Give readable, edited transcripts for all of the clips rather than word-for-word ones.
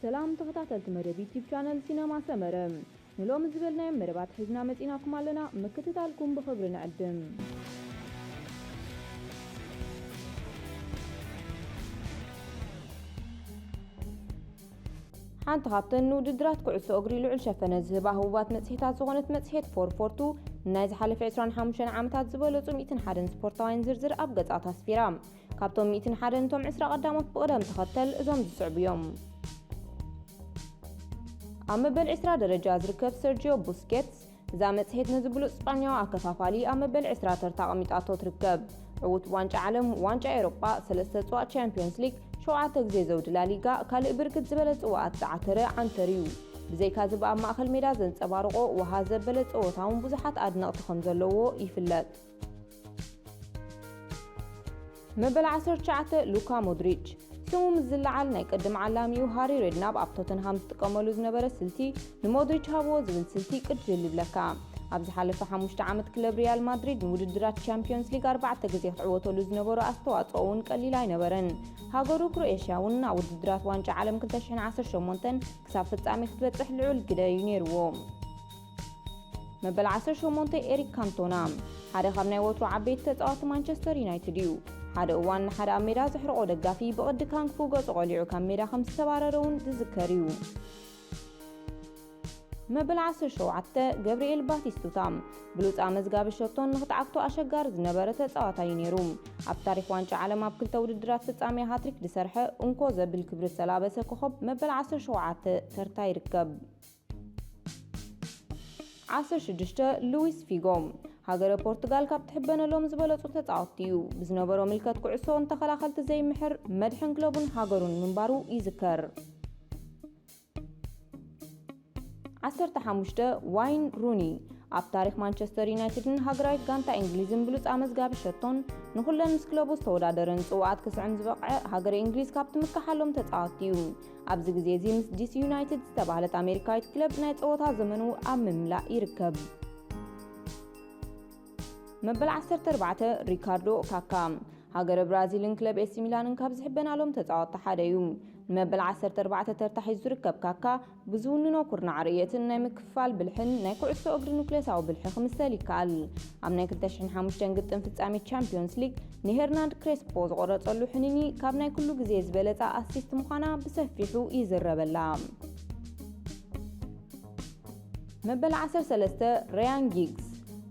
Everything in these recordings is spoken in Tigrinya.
سلام تخطاتلت مدب يوتيوب شانل سينما سمرة نلوم زبلنا مربات حزنا متيناكم علينا مكتتالكم بخبر نقدم حانت خابتن ودرات كعسو أجري لعل شفنا زهبا هوبات متسحيتات زغنت متسحيت 442 نايز حالف 25 عامتات زبالو 101 سبورتاين زرزر أبقت أتصفيرام كابتون 101 توم 10 قدامت بقدم تختل إزوم زسعب يوم أما بالعسرة درجة زركب سيرجيو بوسكيتس زامت هيت نزبلو إسبانيا أكفافالي أما بالعسرة ترتاقمت أطو تركب عوت وانج عالم وانج أوروبا سلسة سواء تشامبيونز ليج شوعة زي زود لاليغا كالي بركت زبلت سواء تعترى عن تريو بزي كازب أما أخل ميدا زنس أبارغو وهذا بلت سواء بزحات أدنى تخنزلوو يفلت مبل عصر شعته لوكا مودريتش سمو مزلعال ناي قدم علامي وهاري ريدناب اب توتنهام تقملو زنبره سلتي نمودريتش هابو زبل سلتي قد جلبلكا ابز حلفه 5 عامت كلب ريال مدريد نوددرات تشامبيونز ليج 4 غزي تعوتلو زنبره استواصون قليل اينبرن هاغورو كرواتيا ونا وددرات وانጫ عالم 2018 كساب فصامي ክትበጽሕ ልዑል ግደ ዩኔርዎ مبل 18 ኤሪክ ካንቶና ሓደ ካብ ናይ ወትሮ ዓበይቲ ተጻዋቲ ማንቸስተር ዩናይትድ እዩ ሓደ እዋን ሓደ ኣብ ሜዳ ዝሕርቆ ደጋፊ ብቅዲ ካንክፉ ገጽ ቆሊዑ ካብ ሜዳ ከም ዝተባረረውን ዝዝከር እዩ مبل 17 ገብርኤል ባቲስቱታም ብሉጻ መዝጋቢ ሸቶን ንኽትዓክቶ ኣሸጋር ዝነበረ ተጻዋታይ ነይሩ ኣብ ታሪኽ ዋንጫ ዓለም ኣብ ክልተ ውድድራት ፍጻሜ ሃትሪክ ዝሰርሐ እንኮ ዘብል ክብሪ ሰላበሰ ኮኸብ مبل 17 ተርታ ይርከብ 16 لويس فيغوم هاجر البرتغال كاب تحبنلهم زبلصو تጻወትዩ بزنبرو ملكت كعسو انتخلاخلت زي محر مدحن كلوبن هاجرون منبارو يذكر 15 واين روني ኣብ ታሪኽ ማንቸስተር ዩናይትድን ሃገራዊት ጋንታ እንግሊዝን ብሉጽ ኣመዝጋቢ ሸቶን ንኹለን ምስ ክለቡ ዝተወዳደረን ጽዋዓት ክስዕን ዝበቕዐ ሃገር እንግሊዝ ካብ ትምካሓሎም ተጻወትዩ ኣብዚ ግዜ እዚ ምስ ዲሲ ዩናይትድ ዝተባህለት ኣሜሪካዊት ክለብ ናይ ጸወታ ዘመኑ ኣብ ምምላእ ይርከብ مبل 14 ሪካርዶ ካካ ሃገር ብራዚልን ክለብ ኤሲ ሚላንን ካብ ዝሕበናሎም ተጻወታ ሓደ እዩ مبل 14 ተርታሒ ዝርከብ ካካ ብዙውንኖ ኩርናዕ ርእየትን ናይ ምክፋል ብልሕን ናይ ኩዕሶ እግሪ ኑክሌሳዊ ብልሒ ክምሰል ይከኣል ኣብ ናይ 2005 ግጥም ፍጻሜ ቻምፒዮንስ ሊግ ንሄርናንድ ክሬስፖ ዝቆረጸሉ ሕንኒ ካብ ናይ ኩሉ ግዜ ዝበለጸ ኣሲስት ምዃና ብሰፊሑ ይዝረበላ مبل 13 ሪያን ጊግስ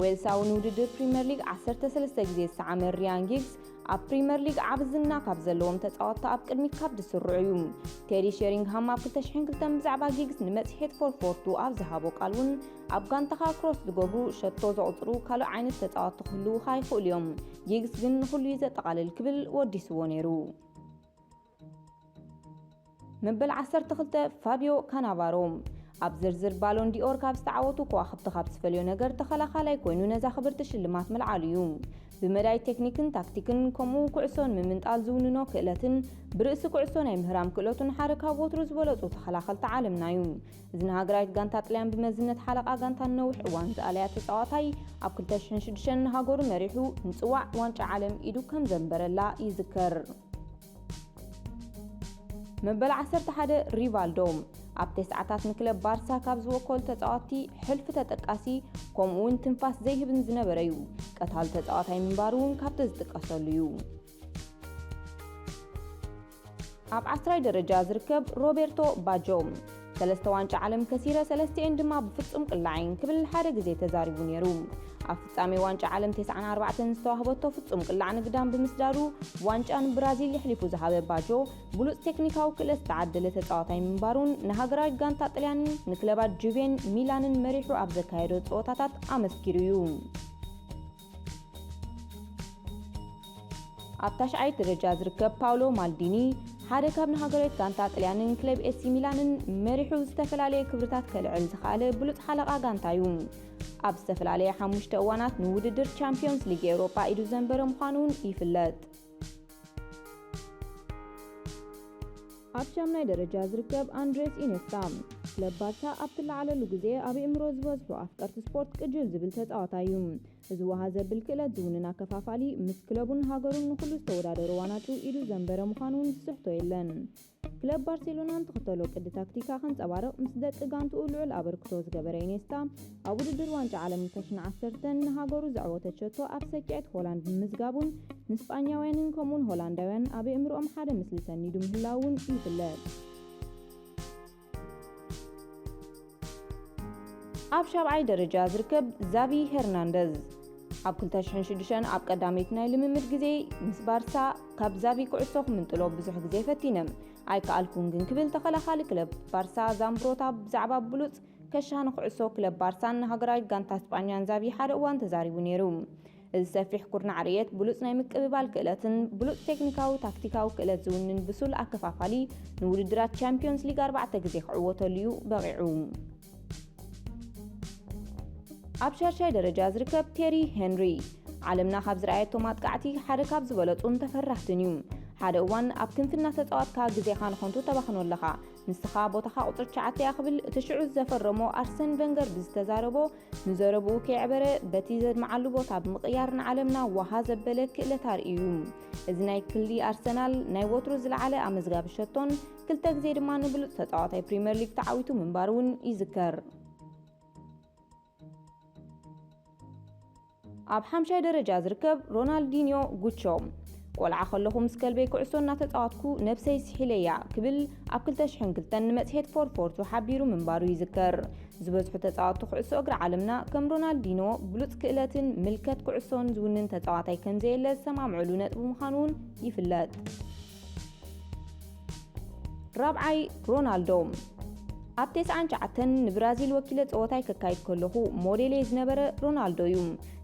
ዌልሳውን ውድድር ፕሪምየር ሊግ 13 ግዜ ዝተዓመረ ሪያን ጊግስ ኣብ ፕሪምየር ሊግ ዓብዝና ካብ ዘለዎም ተጻወታ ኣብ ቅድሚት ካብ ዝስርዑ እዩ ቴሪ ሼሪንግሃም ኣብ 2002 ብዛዕባ ጊግስ ንመጽሔት 442 ኣብ ዝሃቦ ቃልውን ኣብ ጋንታኻ ክሮስ ዝገብሩ ሸቶ ዘቕጽሩ ካልእ ዓይነት ተጻወቲ ክህልው ይኽእሉ እዮም ጊግስ ግን ንኹሉ ዘጠቓልል ክብል ወዲስዎ ነይሩ مبل 12 ፋቢዮ ካናቫሮ ኣብ ዝርዝር ባሎን ዲኦር ካብ ዝተዓወቱ ከዋኽብቲ ካብ ዝፈልዮ ነገር ተኸላኻላይ ኮይኑ ነዛ ክብርቲ ሽልማት መልዓሉ እዩ ብመዳይ ቴክኒክን ታክቲክን ከምኡ ኩዕሶን ምምንጣል ዝውንኖ ክእለትን ብርእሲ ኩዕሶ ናይ ምህራም ክእለቱን ሓደ ካብ ወትሩ ዝበለጹ ተኸላኸልቲ ዓለምና እዩ እዚ ንሃገራዊት ጋንታ ጣልያን ብመዝነት ሓለቓ ጋንታ ነዊሕ እዋን ዝኣለያ ተጻዋታይ ኣብ 2006 ንሃገሩ መሪሑ ንጽዋዕ ዋንጫ ዓለም ኢዱ ከም ዘንበረላ ይዝከር مبل 11 ሪቫልዶ ኣብ ተስዓታት ንክለብ ባርሳ ካብ ዝወከሉ ተጻዋቲ ሕልፍ ተጠቃሲ ከምኡውን ትንፋስ ዘይህብን ዝነበረ እዩ ቀታል ተጻዋታይ ምንባሩን ካብቲ ዝጥቀሰሉ እዩ ኣብ 10 ደረጃ ዝርከብ ሮቤርቶ ባጆ ሰለስተ ዋንጫ ዓለም ከሲረ ሰለስቲአን ድማ ብፍጹም ቅላዕን ክብል ሓደ ግዜ ተዛሪቡ ነይሩ ኣብ ፍጻሜ ዋንጫ ዓለም 94 ዝተዋህበቶ ፍጹም ቅላዕ ንግዳም ብምስዳሩ ዋንጫን ብራዚል ይሕሊፉ ዝሃበ ባጆ ብሉጽ ቴክኒካዊ ክእለት ዝተዓደለ ተጻዋታይ ምንባሩን ንሃገራዊት ጋንታ ጣልያንን ንክለባት ጁቬን ሚላንን መሪሑ ኣብ ዘካየዶ ጸወታታት ኣመስኪሩ እዩ ኣብ 9 ደረጃ ዝርከብ ፓውሎ ማልዲኒ ሓደ ካብ ንሃገራዊት ጋንታ ጣልያንን ክለብ ኤሲ ሚላንን መሪሑ ዝተፈላለየ ክብርታት ከልዕል ዝኽኣለ ብሉጽ ሓለቓ ጋንታ እዩ ኣብ ዝተፈላለየ 5 እዋናት ንውድድር ቻምፒዮንስ ሊግ ኤውሮፓ ኢዱ ዘንበረ ምዃኑን ይፍለጥ ኣብ 8 ደረጃ ዝርከብ ኣንድሬስ ኢኔስታ ክለብ ባርሳ ኣብ ትለዓለሉ ግዜ ኣብ እምሮ ዝበዝሑ ኣፍቀርቲ ስፖርት ቅጅል ዝብል ተጻዋታይ እዩ እዚ ወሃዘ ብልክለት ዝውንና ከፋፋሊ ምስ ክለቡን ሃገሩን ንኩሉ ዝተወዳደሩ ዋናጩ ኢሉ ዘንበረ ምዃኑን ዝስሕቶ የለን። ክለብ ባርሴሎናን ተኸተሎ ቅዲ ታክቲካ ከንጸባርቕ ምስ ደቂ ጋንትኡ ልዑል ኣበርክቶ ዝገበረ ኢኔስታ ኣብ ውድድር ዋንጫ ዓለም 2010 ንሃገሩ ዘዕወተት ሸቶ ኣብ ሰኪዔት ሆላንድ ብምዝጋቡን ንስጳኛውያንን ከምኡውን ሆላንዳውያን ኣብ እምርኦም ሓደ ምስሊ ሰኒዱ ምህላውን ይፍለጥ። ኣብ 7ይ ደረጃ ዝርከብ ዛቪ ሄርናንደዝ ኣብ 2006 ኣብ ቀዳሚት ናይ ልምምድ ግዜ ምስ ባርሳ ካብ ዛቪ ኩዕሶ ክምንጥሎ ብዙሕ ግዜ ፈቲነም ኣይከኣልኩን ግን ክብል ተኸላኻሊ ክለብ ባርሳ ዛምብሮታ ብዛዕባ ብሉፅ ከሻነ ኩዕሶ ክለብ ባርሳን ሃገራዊት ጋንታ ስጳኛን ዛቪ ሓደ እዋን ተዛሪቡ ነይሩ። እዚ ሰፊሕ ኩርናዕ ርየት ብሉፅ ናይ ምቅብባል ክእለትን ብሉፅ ቴክኒካዊ ታክቲካዊ ክእለት ዝውንን ብሱል ኣከፋፋሊ ንውድድራት ቻምፒዮንስ ሊግ 4 ግዜ ክዕወተሉ በቂዑ። ኣብ 6ይ ደረጃ ዝርከብ ቴሪ ሄንሪ ዓለምና ካብ ዝረኣየቶ ማጥቃዕቲ ሓደ ካብ ዝበለጹን ተፈራሕትን እዩ። ሓደ እዋን ኣብ ክንፍና ተጻዋትካ ግዜኻ ንኾንቱ ተባኽኖለኻ ንስኻ ቦታኻ ቁፅሪ 9 እያ ክብል እቲ ሽዑ ዘፈረሞ ኣርሰን ቨንገር ብዝተዛረቦ ንዘረብኡ ከይዕበረ በቲ ዘድመዓሉ ቦታ ብምቕያር ንዓለምና ዋሃ ዘበለ ክእለት ኣርእዩ። እዚ ናይ ክልሊ ኣርሰናል ናይ ወትሩ ዝለዓለ ኣመዝጋቢ ሸቶን 2 ግዜ ድማ ንብሉፅ ተጻዋታይ ፕሪምየር ሊግ ተዓዊቱ ምንባር እውን ይዝከር። ኣብ 5ይ ደረጃ ዝርከብ ሮናልዲኒዮ ጉቾ ቆልዓ ከለኹ ምስ ከልበይ ኩዕሶ እናተጻወትኩ ነብሰይ ስሒለያ ክብል ኣብ 2002 ንመጽሔት ፎርፎርቱ ሓቢሩ ምንባሩ ይዝከር። ዝበዝሑ ተጻዋቱ ኩዕሶ እግሪ ዓለምና ከም ሮናልዲኖ ብሉፅ ክእለትን ምልከት ኩዕሶን ዝውንን ተጻዋታይ ከም ዘየለ ዝሰማምዕሉ ነጥቢ ምዃኑን ይፍለጥ። 4ይ ሮናልዶ ኣብ 99 ንብራዚል ወኪለ ጸወታይ ከካይድ ከለኹ ሞዴሌ ዝነበረ ሮናልዶ እዩ።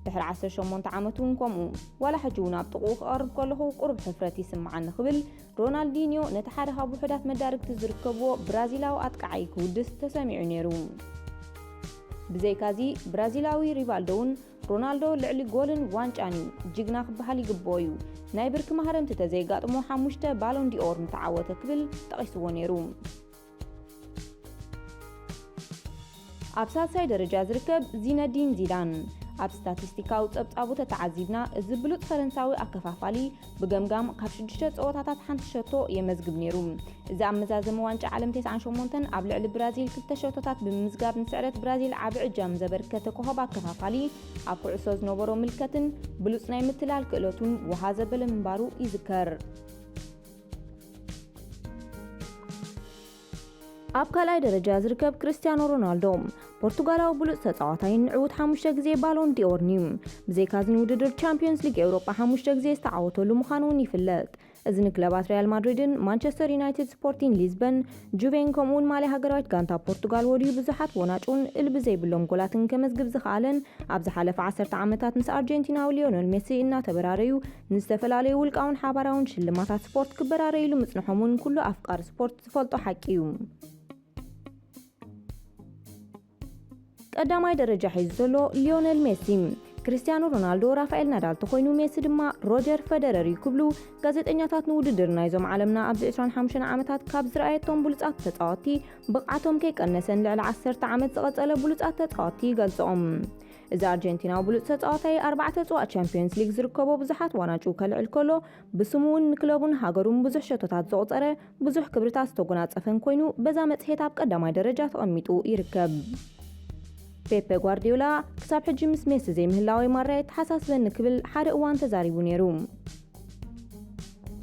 ድሕሪ 18 ዓመቱን ከምኡ ዋላ ሕጂ እውን ኣብ ጥቑኡ ክቐርብ ከለኹ ቁርብ ሕፍረት ይስምዓኒ ክብል ሮናልዲኒዮ ነቲ ሓደ ካብ ውሕዳት መዳርግቲ ዝርከብዎ ብራዚላዊ ኣጥቃዓይ ክውድስ ተሰሚዑ ነይሩ። ብዘይካዚ ብራዚላዊ ሪቫልዶ እውን ሮናልዶ ልዕሊ ጎልን ዋንጫን እዩ ጅግና ክበሃል ይግብኦ እዩ ናይ ብርኪ ማህረምቲ ተዘይጋጥሞ 5 ባሎን ዲኦር ምተዓወተ ክብል ጠቒስዎ ነይሩ። ኣብ 3ይ ደረጃ ዝርከብ ዚነዲን ዚዳን ኣብ ስታቲስቲካዊ ጸብጻቡ ተዓዚብና እዚ ብሉፅ ፈረንሳዊ ኣከፋፋሊ ብገምጋም ካብ 6 ጸወታታት ሓንቲ ሸቶ የመዝግብ ነይሩ። እዚ ኣመዛዘመ ዋንጫ ዓለም 98 ኣብ ልዕሊ ብራዚል 2 ሸቶታት ብምዝጋብ ንስዕረት ብራዚል ዓቢ ዕጃም ዘበርከተ ኮኸብ ኣከፋፋሊ ኣብ ኩዕሶ ዝነበሮ ምልከትን ብሉፅ ናይ ምትላል ክእለቱን ውሃ ዘበለ ምንባሩ ይዝከር። ኣብ 2ይ ደረጃ ዝርከብ ክርስቲያኖ ሮናልዶ ፖርቱጋላዊ ብሉፅ ተጻዋታይ ንዕውት 5 ግዜ ባሎን ዲኦር እዩ። ብዘይካዚ ውድድር ቻምፒዮንስ ሊግ ኤውሮጳ 5 ግዜ ዝተዓወተሉ ምዃኑ ይፍለጥ። እዚ ንክለባት ሪያል ማድሪድን ማንቸስተር ዩናይትድ ስፖርቲንግ ሊዝበን ጁቬን ከምኡውን ማልያ ሃገራዊት ጋንታ ፖርቱጋል ወዲዩ ብዙሓት ወናጩን እልቢ ዘይብሎም ጎላትን ከመዝግብ ዝኽኣለን ኣብ ዝሓለፈ 10 ዓመታት ምስ ኣርጀንቲናዊ ሊዮነል ሜሲ እናተበራረዩ ንዝተፈላለዩ ውልቃውን ሓባራውን ሽልማታት ስፖርት ክበራረይሉ ምጽንሖምን ኩሉ ኣፍቃሪ ስፖርት ዝፈልጦ ሓቂ እዩ። ቀዳማይ ደረጃ ሒዙ ዘሎ ሊዮነል ሜሲ ክርስቲያኖ ሮናልዶ ራፋኤል ናዳል ተኮይኑ ሜሲ ድማ ሮጀር ፌደረር ይክብሉ ጋዜጠኛታት ንውድድር ናይዞም ዓለምና ኣብ 25 ዓመታት ካብ ዝረኣየቶም ብሉጻት ተጻወቲ ብቕዓቶም ከይቀነሰን ልዕሊ 10 ዓመት ዝቐጸለ ብሉጻት ተጻወቲ ይገልጾም። እዚ ኣርጀንቲናዊ ብሉጽ ተጻዋታይ 4 ጽዋዕ ቻምፒዮንስ ሊግ ዝርከቦ ብዙሓት ዋናጩ ከልዕል ከሎ ብስሙውን ንክለቡን ሃገሩን ብዙሕ ሸቶታት ዘቑፀረ ብዙሕ ክብርታት ዝተጎናጸፈን ኮይኑ በዛ መጽሔት ኣብ ቀዳማይ ደረጃ ተቐሚጡ ይርከብ። ፔፔ ጓርዲዮላ ክሳብ ሕጂ ምስ ሜሲ ዘይምህላዊ ማርያት ተሓሳስበኒ ክብል ሓደ እዋን ተዛሪቡ ነይሩ።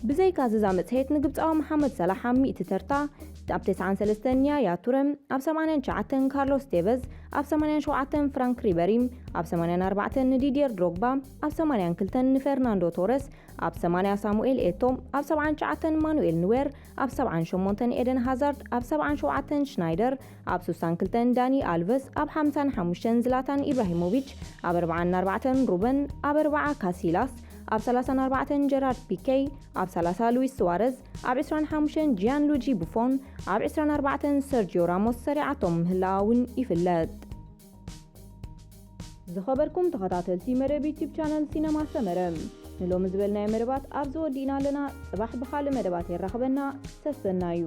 ብዘይካዚ ዛ መጽሔት ንግብፃዊ መሐመድ ሰላሕ ኣብ 100 ተርታ ኣብ 93 ኒያ ቱረም ኣብ 89 ካርሎስ ቴቨዝ ኣብ 87 ፍራንክ ሪበሪ ኣብ 84 ንዲዲየር ድሮግባ ኣብ 82 ንፌርናንዶ ቶረስ ኣብ 80 ሳሙኤል ኤቶ ኣብ 79 ማኑኤል ኑዌር ኣብ 78 ኤደን ሃዛርድ ኣብ 77 ሽናይደር ኣብ 62 ዳኒ አልቨስ ኣብ 55 ዝላታን ኢብራሂሞቪች ኣብ 44 ሩበን ኣብ 40 ካሲላስ ኣብ 34 ጀራርድ ፒኬ ኣብ 30 ሉዊስ ስዋረዝ ኣብ 25 ጂያን ሉጂ ቡፎን ኣብ 24 ሰርጂዮ ራሞስ ሰሪዓቶም ምህላውን ይፍለጥ። ዝኸበርኩም ተኸታተልቲ መደብ ዩቲዩብ ቻናል ሲነማ ሰመረ ንሎሚ ዝበልናዮ መደባት ኣብ ዝወዲእና ኣለና። ጽባሕ ብኻልእ መደባት ይራኸበና ተስተናዩ።